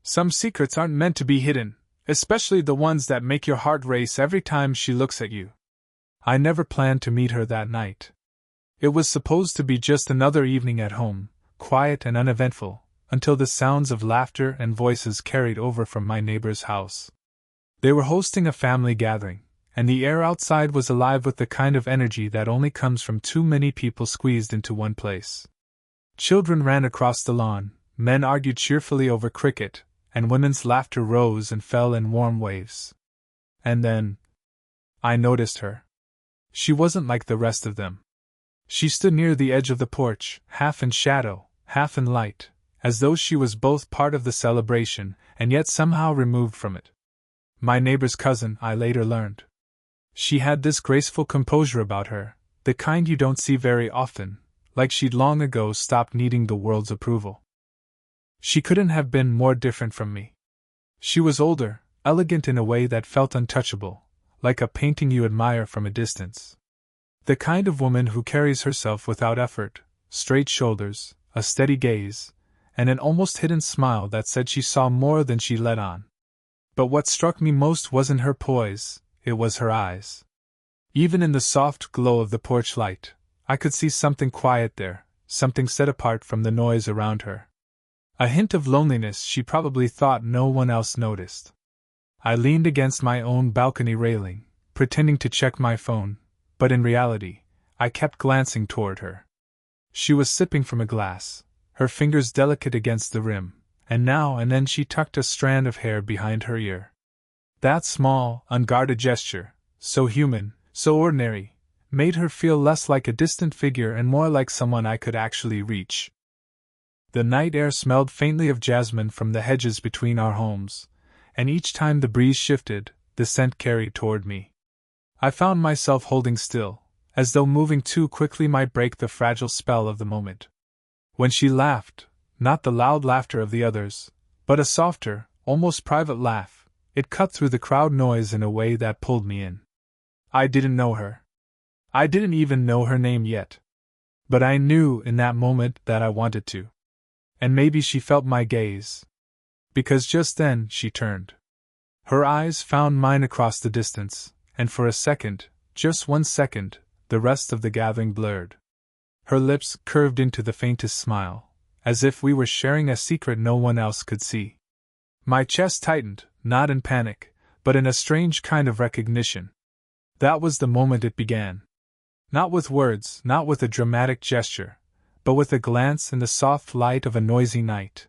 Some secrets aren't meant to be hidden, especially the ones that make your heart race every time she looks at you. I never planned to meet her that night. It was supposed to be just another evening at home, quiet and uneventful, until the sounds of laughter and voices carried over from my neighbor's house. They were hosting a family gathering, and the air outside was alive with the kind of energy that only comes from too many people squeezed into one place. Children ran across the lawn, men argued cheerfully over cricket, and women's laughter rose and fell in warm waves. And then I noticed her. She wasn't like the rest of them. She stood near the edge of the porch, half in shadow, half in light, as though she was both part of the celebration and yet somehow removed from it. My neighbor's cousin, I later learned. She had this graceful composure about her, the kind you don't see very often, like she'd long ago stopped needing the world's approval. She couldn't have been more different from me. She was older, elegant in a way that felt untouchable, like a painting you admire from a distance. The kind of woman who carries herself without effort, straight shoulders, a steady gaze, and an almost hidden smile that said she saw more than she let on. But what struck me most wasn't her poise, it was her eyes. Even in the soft glow of the porch light, I could see something quiet there, something set apart from the noise around her. A hint of loneliness she probably thought no one else noticed. I leaned against my own balcony railing, pretending to check my phone, but in reality, I kept glancing toward her. She was sipping from a glass, her fingers delicate against the rim, and now and then she tucked a strand of hair behind her ear. That small, unguarded gesture, so human, so ordinary, made her feel less like a distant figure and more like someone I could actually reach. The night air smelled faintly of jasmine from the hedges between our homes, and each time the breeze shifted, the scent carried toward me. I found myself holding still, as though moving too quickly might break the fragile spell of the moment. When she laughed, not the loud laughter of the others, but a softer, almost private laugh, it cut through the crowd noise in a way that pulled me in. I didn't know her. I didn't even know her name yet. But I knew in that moment that I wanted to. And maybe she felt my gaze. Because just then she turned. Her eyes found mine across the distance, and for a second, just 1 second, the rest of the gathering blurred. Her lips curved into the faintest smile, as if we were sharing a secret no one else could see. My chest tightened, not in panic, but in a strange kind of recognition. That was the moment it began. Not with words, not with a dramatic gesture, but with a glance in the soft light of a noisy night.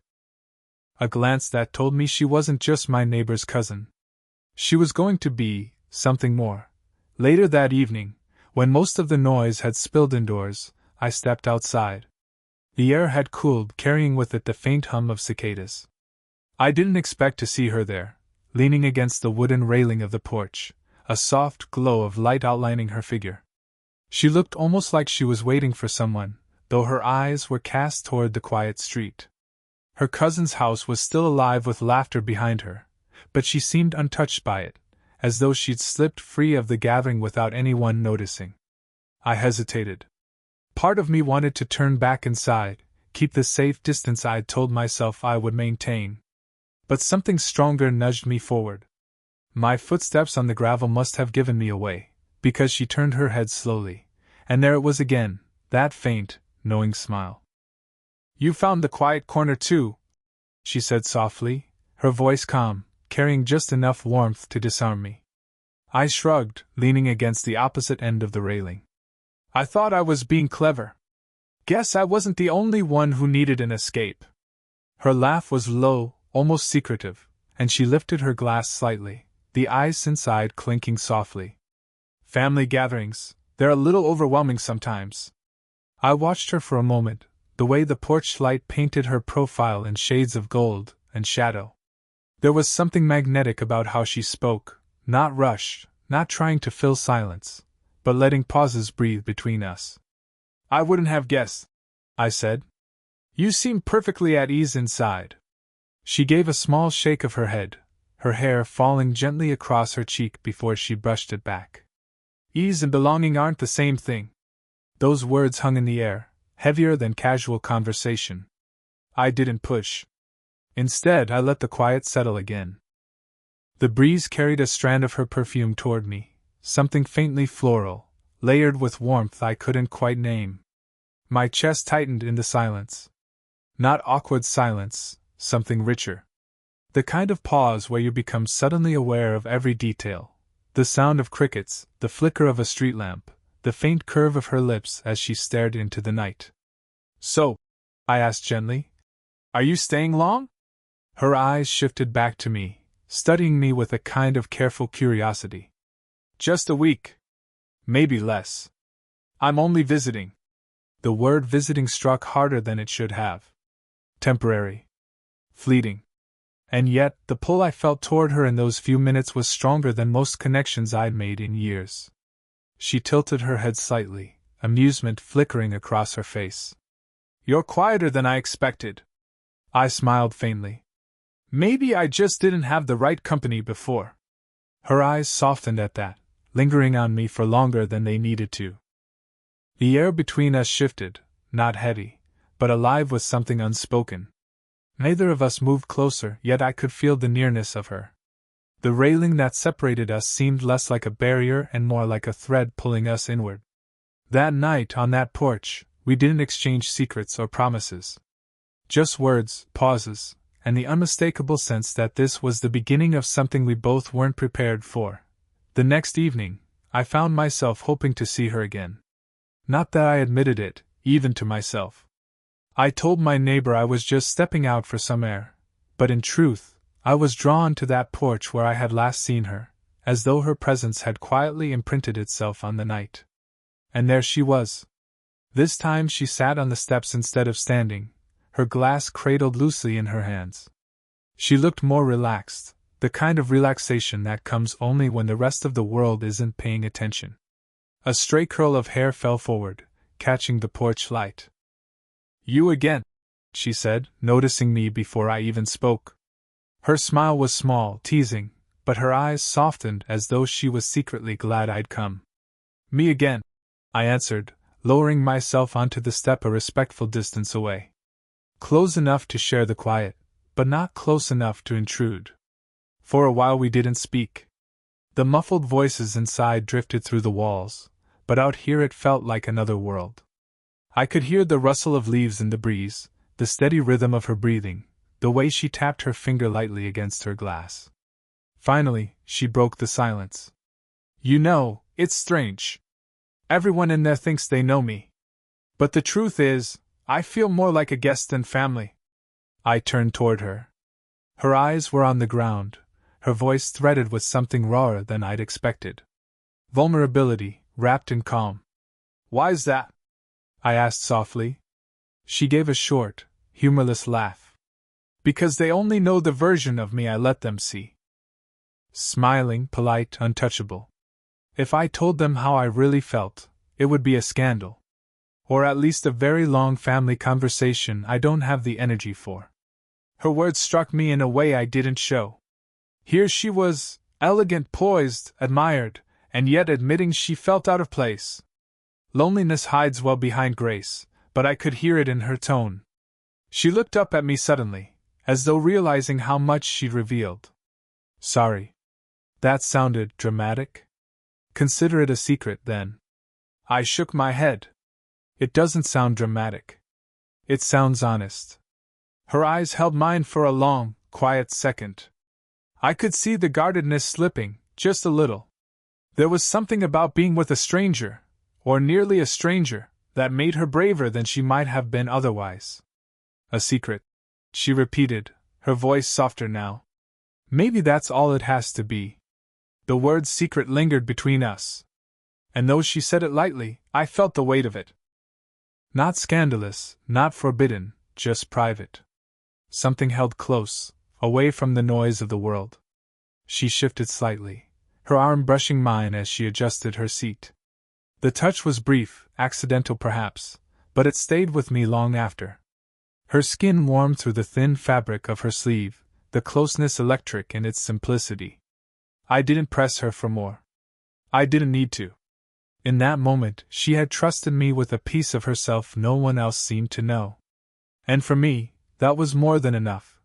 A glance that told me she wasn't just my neighbor's cousin. She was going to be something more. Later that evening, when most of the noise had spilled indoors, I stepped outside. The air had cooled, carrying with it the faint hum of cicadas. I didn't expect to see her there, leaning against the wooden railing of the porch, a soft glow of light outlining her figure. She looked almost like she was waiting for someone, though her eyes were cast toward the quiet street. Her cousin's house was still alive with laughter behind her, but she seemed untouched by it, as though she'd slipped free of the gathering without anyone noticing. I hesitated. Part of me wanted to turn back inside, keep the safe distance I'd told myself I would maintain. But something stronger nudged me forward. My footsteps on the gravel must have given me away, because she turned her head slowly, and there it was again, that faint, knowing smile. "You found the quiet corner too," she said softly, her voice calm, carrying just enough warmth to disarm me. I shrugged, leaning against the opposite end of the railing. I thought I was being clever. Guess I wasn't the only one who needed an escape. Her laugh was low, almost secretive, and she lifted her glass slightly, the eyes inside clinking softly. Family gatherings, they're a little overwhelming sometimes. I watched her for a moment, the way the porch light painted her profile in shades of gold and shadow. There was something magnetic about how she spoke, not rushed, not trying to fill silence, but letting pauses breathe between us. "I wouldn't have guessed," I said. "You seem perfectly at ease inside." She gave a small shake of her head, her hair falling gently across her cheek before she brushed it back. "Ease and belonging aren't the same thing." Those words hung in the air, heavier than casual conversation. I didn't push. Instead, I let the quiet settle again. The breeze carried a strand of her perfume toward me, something faintly floral, layered with warmth I couldn't quite name. My chest tightened in the silence. Not awkward silence, something richer. The kind of pause where you become suddenly aware of every detail. The sound of crickets, the flicker of a street lamp, the faint curve of her lips as she stared into the night. "So," I asked gently, "are you staying long?" Her eyes shifted back to me, studying me with a kind of careful curiosity. "Just a week. Maybe less. I'm only visiting." The word visiting struck harder than it should have. Temporary. Fleeting. And yet, the pull I felt toward her in those few minutes was stronger than most connections I'd made in years. She tilted her head slightly, amusement flickering across her face. "You're quieter than I expected." I smiled faintly. "Maybe I just didn't have the right company before." Her eyes softened at that, lingering on me for longer than they needed to. The air between us shifted, not heavy, but alive with something unspoken. Neither of us moved closer, yet I could feel the nearness of her. The railing that separated us seemed less like a barrier and more like a thread pulling us inward. That night, on that porch, we didn't exchange secrets or promises. Just words, pauses, and the unmistakable sense that this was the beginning of something we both weren't prepared for. The next evening, I found myself hoping to see her again. Not that I admitted it, even to myself. I told my neighbor I was just stepping out for some air, but in truth, I was drawn to that porch where I had last seen her, as though her presence had quietly imprinted itself on the night. And there she was. This time she sat on the steps instead of standing, her glass cradled loosely in her hands. She looked more relaxed, the kind of relaxation that comes only when the rest of the world isn't paying attention. A stray curl of hair fell forward, catching the porch light. "You again," she said, noticing me before I even spoke. Her smile was small, teasing, but her eyes softened as though she was secretly glad I'd come. "Me again," I answered, lowering myself onto the step a respectful distance away. Close enough to share the quiet, but not close enough to intrude. For a while we didn't speak. The muffled voices inside drifted through the walls, but out here it felt like another world. I could hear the rustle of leaves in the breeze, the steady rhythm of her breathing, the way she tapped her finger lightly against her glass. Finally, she broke the silence. "You know, it's strange. Everyone in there thinks they know me. But the truth is, I feel more like a guest than family." I turned toward her. Her eyes were on the ground, her voice threaded with something rawer than I'd expected. Vulnerability, wrapped in calm. "Why's that?" I asked softly. She gave a short, humorless laugh. "Because they only know the version of me I let them see." Smiling, polite, untouchable. If I told them how I really felt, it would be a scandal. Or at least a very long family conversation I don't have the energy for. Her words struck me in a way I didn't show. Here she was, elegant, poised, admired, and yet admitting she felt out of place. Loneliness hides well behind grace, but I could hear it in her tone. She looked up at me suddenly, as though realizing how much she'd revealed. "Sorry. That sounded dramatic? Consider it a secret, then." I shook my head. "It doesn't sound dramatic. It sounds honest." Her eyes held mine for a long, quiet second. I could see the guardedness slipping, just a little. There was something about being with a stranger, or nearly a stranger, that made her braver than she might have been otherwise. "A secret," she repeated, her voice softer now. "Maybe that's all it has to be." The word secret lingered between us. And though she said it lightly, I felt the weight of it. Not scandalous, not forbidden, just private. Something held close, away from the noise of the world. She shifted slightly, her arm brushing mine as she adjusted her seat. The touch was brief, accidental perhaps, but it stayed with me long after. Her skin warmed through the thin fabric of her sleeve, the closeness electric in its simplicity. I didn't press her for more. I didn't need to. In that moment, she had trusted me with a piece of herself no one else seemed to know. And for me, that was more than enough.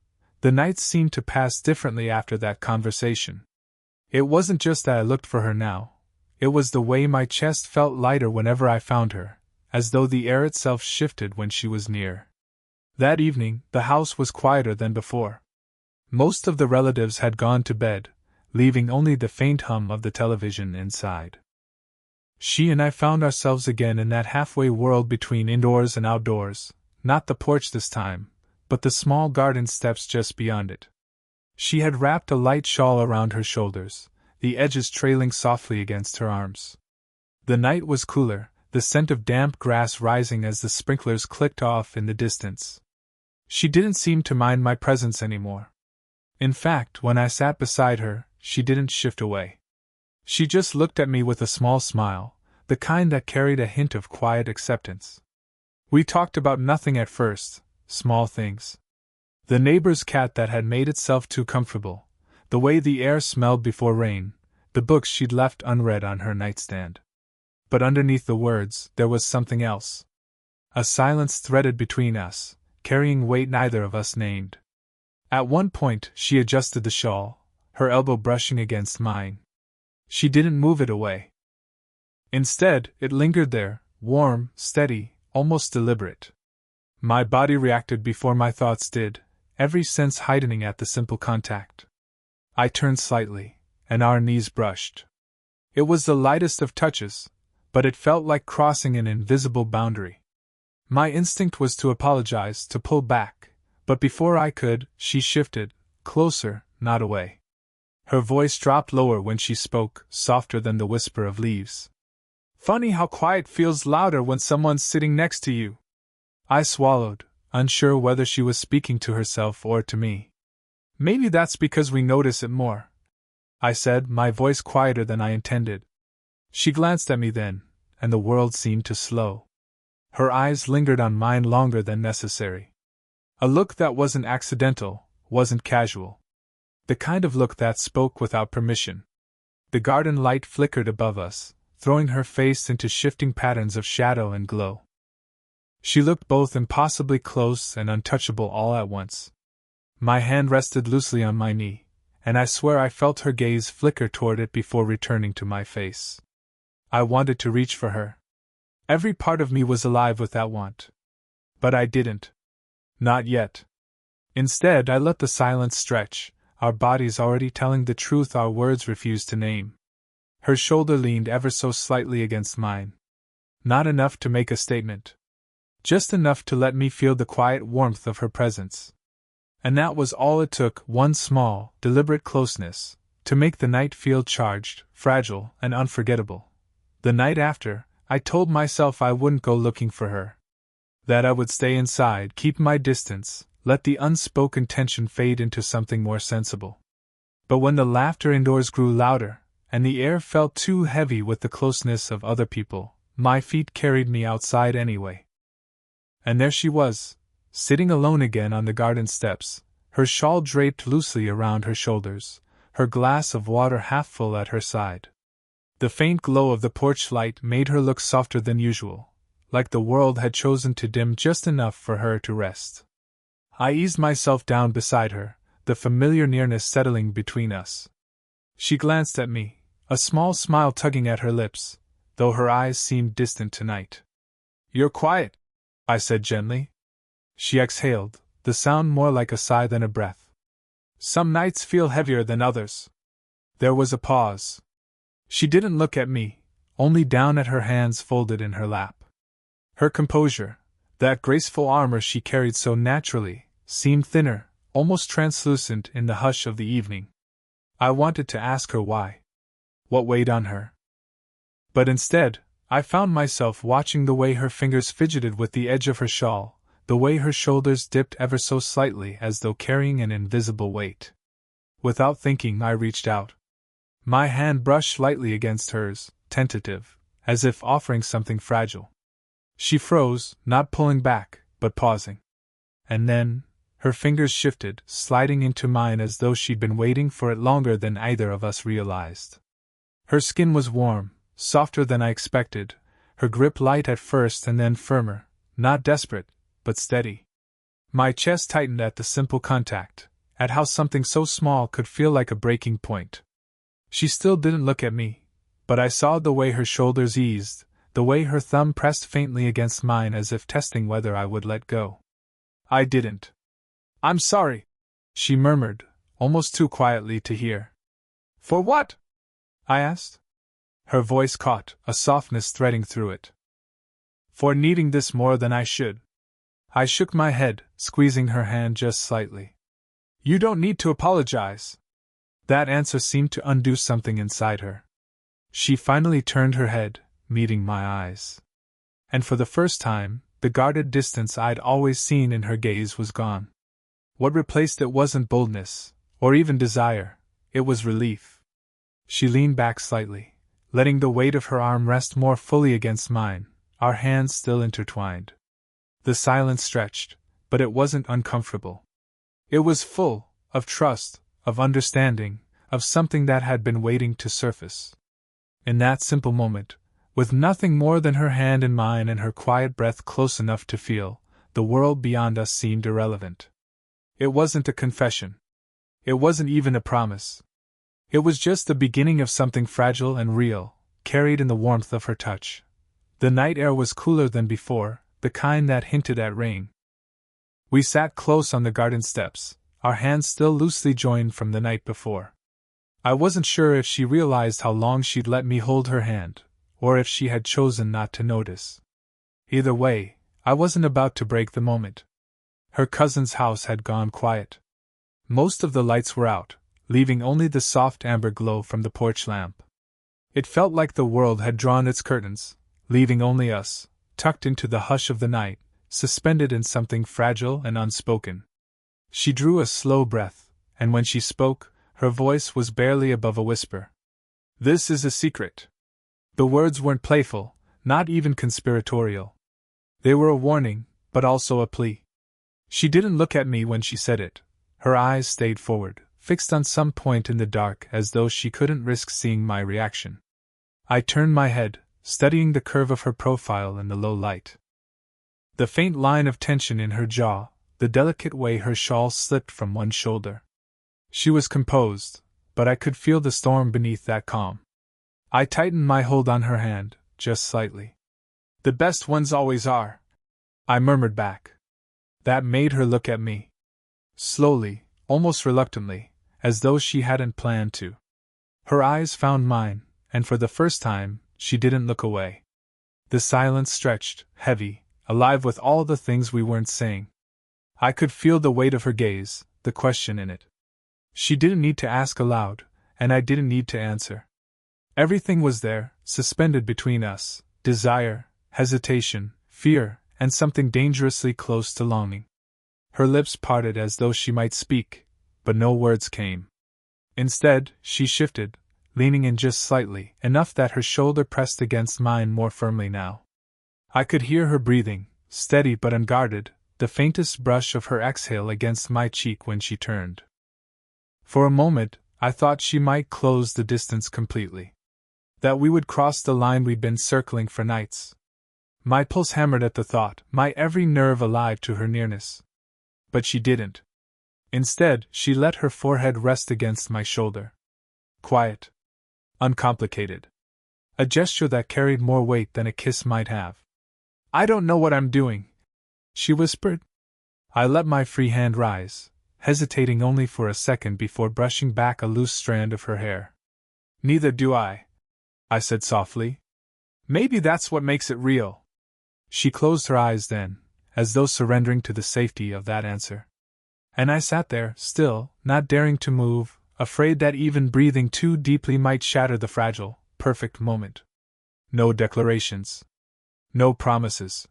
The nights seemed to pass differently after that conversation. It wasn't just that I looked for her now, it was the way my chest felt lighter whenever I found her, as though the air itself shifted when she was near. That evening, the house was quieter than before. Most of the relatives had gone to bed, leaving only the faint hum of the television inside. She and I found ourselves again in that halfway world between indoors and outdoors, not the porch this time, but the small garden steps just beyond it. She had wrapped a light shawl around her shoulders, the edges trailing softly against her arms. The night was cooler, the scent of damp grass rising as the sprinklers clicked off in the distance. She didn't seem to mind my presence anymore. In fact, when I sat beside her, she didn't shift away. She just looked at me with a small smile, the kind that carried a hint of quiet acceptance. We talked about nothing at first, small things. The neighbor's cat that had made itself too comfortable, the way the air smelled before rain, the books she'd left unread on her nightstand. But underneath the words, there was something else. A silence threaded between us, carrying weight neither of us named. At one point, she adjusted the shawl, her elbow brushing against mine. She didn't move it away. Instead, it lingered there, warm, steady, almost deliberate. My body reacted before my thoughts did, every sense heightening at the simple contact. I turned slightly, and our knees brushed. It was the lightest of touches, but it felt like crossing an invisible boundary. My instinct was to apologize, to pull back, but before I could, she shifted, closer, not away. Her voice dropped lower when she spoke, softer than the whisper of leaves. "Funny how quiet feels louder when someone's sitting next to you." I swallowed, unsure whether she was speaking to herself or to me. "Maybe that's because we notice it more," I said, my voice quieter than I intended. She glanced at me then, and the world seemed to slow. Her eyes lingered on mine longer than necessary. A look that wasn't accidental, wasn't casual. The kind of look that spoke without permission. The garden light flickered above us, throwing her face into shifting patterns of shadow and glow. She looked both impossibly close and untouchable all at once. My hand rested loosely on my knee, and I swear I felt her gaze flicker toward it before returning to my face. I wanted to reach for her. Every part of me was alive with that want. But I didn't. Not yet. Instead, I let the silence stretch, our bodies already telling the truth our words refused to name. Her shoulder leaned ever so slightly against mine. Not enough to make a statement. Just enough to let me feel the quiet warmth of her presence. And that was all it took, one small, deliberate closeness, to make the night feel charged, fragile, and unforgettable. The night after, I told myself I wouldn't go looking for her. That I would stay inside, keep my distance, let the unspoken tension fade into something more sensible. But when the laughter indoors grew louder, and the air felt too heavy with the closeness of other people, my feet carried me outside anyway. And there she was, sitting alone again on the garden steps, her shawl draped loosely around her shoulders, her glass of water half full at her side. The faint glow of the porch light made her look softer than usual, like the world had chosen to dim just enough for her to rest. I eased myself down beside her, the familiar nearness settling between us. She glanced at me, a small smile tugging at her lips, though her eyes seemed distant tonight. "You're quiet," I said gently. She exhaled, the sound more like a sigh than a breath. "Some nights feel heavier than others." There was a pause. She didn't look at me, only down at her hands folded in her lap. Her composure, that graceful armor she carried so naturally, seemed thinner, almost translucent in the hush of the evening. I wanted to ask her why. What weighed on her? But instead, I found myself watching the way her fingers fidgeted with the edge of her shawl, the way her shoulders dipped ever so slightly as though carrying an invisible weight. Without thinking, I reached out. My hand brushed lightly against hers, tentative, as if offering something fragile. She froze, not pulling back, but pausing. And then, her fingers shifted, sliding into mine as though she'd been waiting for it longer than either of us realized. Her skin was warm, softer than I expected, her grip light at first and then firmer, not desperate, but steady. My chest tightened at the simple contact, at how something so small could feel like a breaking point. She still didn't look at me, but I saw the way her shoulders eased, the way her thumb pressed faintly against mine as if testing whether I would let go. I didn't. "I'm sorry," she murmured, almost too quietly to hear. "For what?" I asked. Her voice caught, a softness threading through it. "For needing this more than I should." I shook my head, squeezing her hand just slightly. "You don't need to apologize." That answer seemed to undo something inside her. She finally turned her head, meeting my eyes. And for the first time, the guarded distance I'd always seen in her gaze was gone. What replaced it wasn't boldness, or even desire, it was relief. She leaned back slightly, letting the weight of her arm rest more fully against mine, our hands still intertwined. The silence stretched, but it wasn't uncomfortable. It was full of trust, of understanding, of something that had been waiting to surface. In that simple moment, with nothing more than her hand in mine and her quiet breath close enough to feel, the world beyond us seemed irrelevant. It wasn't a confession. It wasn't even a promise. It was just the beginning of something fragile and real, carried in the warmth of her touch. The night air was cooler than before, the kind that hinted at rain. We sat close on the garden steps, our hands still loosely joined from the night before. I wasn't sure if she realized how long she'd let me hold her hand, or if she had chosen not to notice. Either way, I wasn't about to break the moment. Her cousin's house had gone quiet. Most of the lights were out, leaving only the soft amber glow from the porch lamp. It felt like the world had drawn its curtains, leaving only us, tucked into the hush of the night, suspended in something fragile and unspoken. She drew a slow breath, and when she spoke, her voice was barely above a whisper. "This is a secret." The words weren't playful, not even conspiratorial. They were a warning, but also a plea. She didn't look at me when she said it. Her eyes stayed forward, fixed on some point in the dark as though she couldn't risk seeing my reaction. I turned my head, studying the curve of her profile in the low light. The faint line of tension in her jaw, the delicate way her shawl slipped from one shoulder. She was composed, but I could feel the storm beneath that calm. I tightened my hold on her hand, just slightly. "The best ones always are," I murmured back. That made her look at me. Slowly, almost reluctantly, as though she hadn't planned to. Her eyes found mine, and for the first time, she didn't look away. The silence stretched, heavy, alive with all the things we weren't saying. I could feel the weight of her gaze, the question in it. She didn't need to ask aloud, and I didn't need to answer. Everything was there, suspended between us: desire, hesitation, fear, and something dangerously close to longing. Her lips parted as though she might speak, but no words came. Instead, she shifted, leaning in just slightly, enough that her shoulder pressed against mine more firmly now. I could hear her breathing, steady but unguarded, the faintest brush of her exhale against my cheek when she turned. For a moment, I thought she might close the distance completely. That we would cross the line we'd been circling for nights. My pulse hammered at the thought, my every nerve alive to her nearness. But she didn't. Instead, she let her forehead rest against my shoulder. Quiet. Uncomplicated. A gesture that carried more weight than a kiss might have. "I don't know what I'm doing," she whispered. I let my free hand rise, hesitating only for a second before brushing back a loose strand of her hair. "Neither do I," I said softly. "Maybe that's what makes it real." She closed her eyes then, as though surrendering to the safety of that answer. And I sat there, still, not daring to move, afraid that even breathing too deeply might shatter the fragile, perfect moment. No declarations. No promises.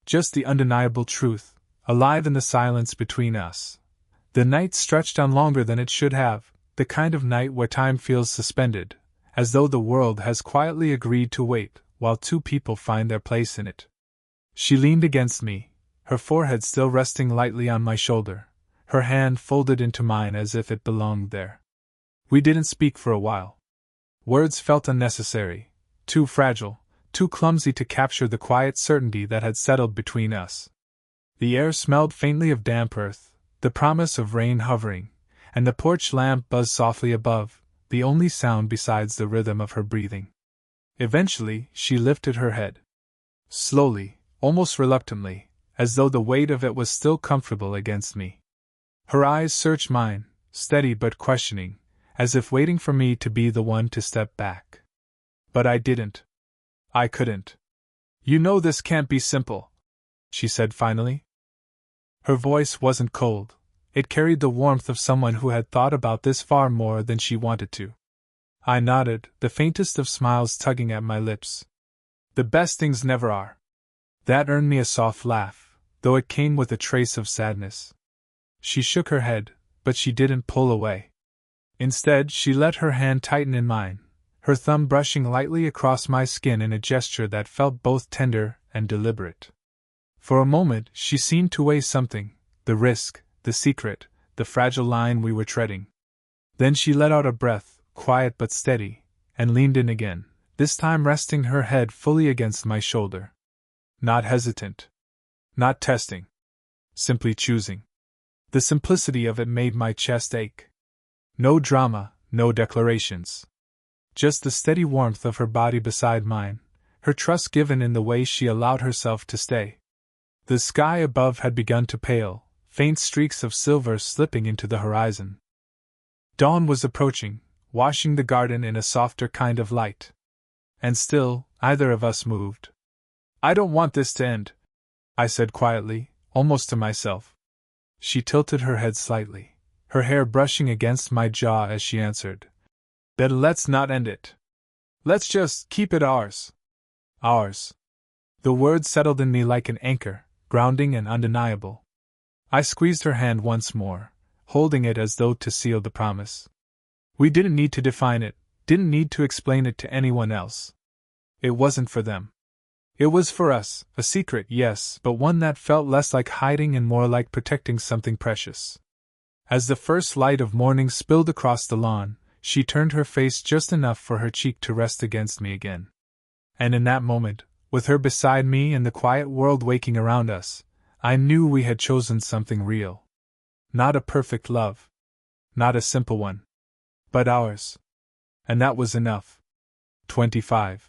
Just the undeniable truth, alive in the silence between us. The night stretched on longer than it should have, the kind of night where time feels suspended, as though the world has quietly agreed to wait while two people find their place in it. She leaned against me, her forehead still resting lightly on my shoulder, her hand folded into mine as if it belonged there. We didn't speak for a while. Words felt unnecessary, too fragile, too clumsy to capture the quiet certainty that had settled between us. The air smelled faintly of damp earth, the promise of rain hovering, and the porch lamp buzzed softly above, the only sound besides the rhythm of her breathing. Eventually, she lifted her head. Slowly, almost reluctantly, as though the weight of it was still comfortable against me. Her eyes searched mine, steady but questioning, as if waiting for me to be the one to step back. But I didn't. I couldn't. "You know this can't be simple," she said finally. Her voice wasn't cold. It carried the warmth of someone who had thought about this far more than she wanted to. I nodded, the faintest of smiles tugging at my lips. "The best things never are." That earned me a soft laugh, though it came with a trace of sadness. She shook her head, but she didn't pull away. Instead, she let her hand tighten in mine, her thumb brushing lightly across my skin in a gesture that felt both tender and deliberate. For a moment, she seemed to weigh something, the risk, the secret, the fragile line we were treading. Then she let out a breath, quiet but steady, and leaned in again, this time resting her head fully against my shoulder. Not hesitant. Not testing. Simply choosing. The simplicity of it made my chest ache. No drama, no declarations. Just the steady warmth of her body beside mine, her trust given in the way she allowed herself to stay. The sky above had begun to pale, faint streaks of silver slipping into the horizon. Dawn was approaching, washing the garden in a softer kind of light. And still, neither of us moved. "I don't want this to end," I said quietly, almost to myself. She tilted her head slightly, her hair brushing against my jaw as she answered. "Then let's not end it. Let's just keep it ours." Ours. The word settled in me like an anchor, grounding and undeniable. I squeezed her hand once more, holding it as though to seal the promise. We didn't need to define it, didn't need to explain it to anyone else. It wasn't for them. It was for us, a secret, yes, but one that felt less like hiding and more like protecting something precious. As the first light of morning spilled across the lawn, she turned her face just enough for her cheek to rest against me again. And in that moment, with her beside me and the quiet world waking around us, I knew we had chosen something real. Not a perfect love. Not a simple one. But ours. And that was enough. 25.